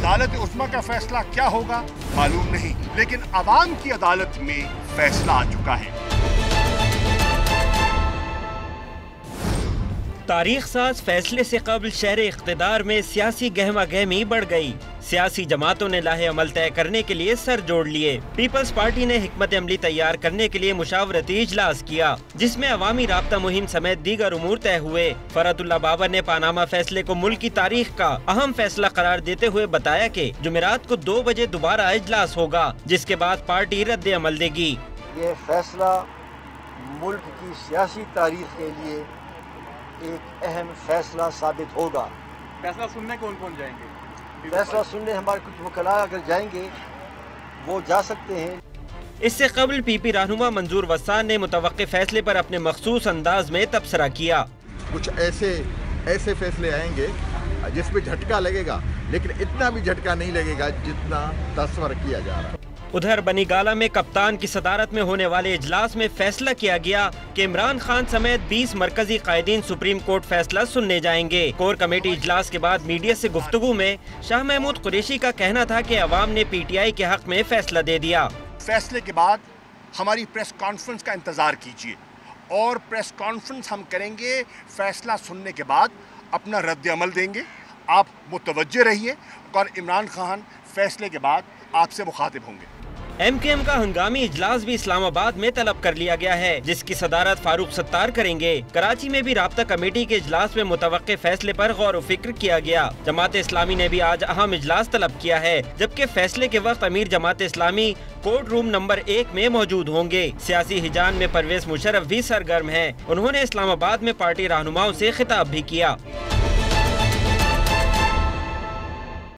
अदालत उस्मा का फैसला क्या होगा मालूम नहीं, लेकिन अवाम की अदालत में फैसला आ चुका है। तारीख साज फैसले से कबल शहर इख्तिदार में सियासी गहमा गहमी बढ़ गई। सियासी जमातों ने लाहे अमल तय करने के लिए सर जोड़ लिए। पीपल्स पार्टी ने हिकमत अमली तैयार करने के लिए मुशावरती इजलास किया, जिसमें अवामी राब्ता मुहिम समेत दीगर उमूर तय हुए। फरहतुल्लाह बाबर ने पानामा फैसले को मुल्क की तारीख का अहम फैसला करार देते हुए बताया कि जुमेरात को 2 बजे दोबारा इजलास होगा, जिसके बाद पार्टी रद्द अमल देगी। ये फैसला मुल्क की सियासी तारीख के लिए एक अहम फैसला साबित होगा। फैसला सुनने कौन कौन जाएंगे? फैसला सुनने हमारे कुछ वकला अगर जाएंगे वो जा सकते हैं। इससे कबल पीपी रहनुमा मंजूर वस्सान ने मुतवक्के फैसले पर अपने मखसूस अंदाज में तबसरा किया। कुछ ऐसे फैसले आएंगे जिसमें झटका लगेगा, लेकिन इतना भी झटका नहीं लगेगा जितना तस्वर किया जा रहा है। उधर बनीगाला में कप्तान की सदारत में होने वाले इजलास में फैसला किया गया कि इमरान खान समेत 20 मरकजी कायदीन सुप्रीम कोर्ट फैसला सुनने जाएंगे। कोर कमेटी इजलास के बाद मीडिया से गुफ्तगू में शाह महमूद कुरैशी का कहना था कि अवाम ने PTI के हक में फैसला दे दिया। फैसले के बाद हमारी प्रेस कॉन्फ्रेंस का इंतजार कीजिए, और प्रेस कॉन्फ्रेंस हम करेंगे। फैसला सुनने के बाद अपना रद्द अमल देंगे। आप मुतवज्जे रहिए, और इमरान खान फैसले के बाद आपसे मुखातिब होंगे। MKM का हंगामी इजलास भी इस्लामाबाद में तलब कर लिया गया है, जिसकी सदारत फारूक सत्तार करेंगे। कराची में भी राब्ता कमेटी के इजलास में मुतवक्के फैसले पर गौर व फिक्र किया गया। जमात इस्लामी ने भी आज अहम इजलास तलब किया है, जबकि फैसले के वक्त अमीर Jamaat Islami court room number 1 में मौजूद होंगे। सियासी हिजान में परवेज मुशर्रफ भी सरगर्म हैं। उन्होंने इस्लामाबाद में पार्टी रहनुमाओं से खिताब भी किया।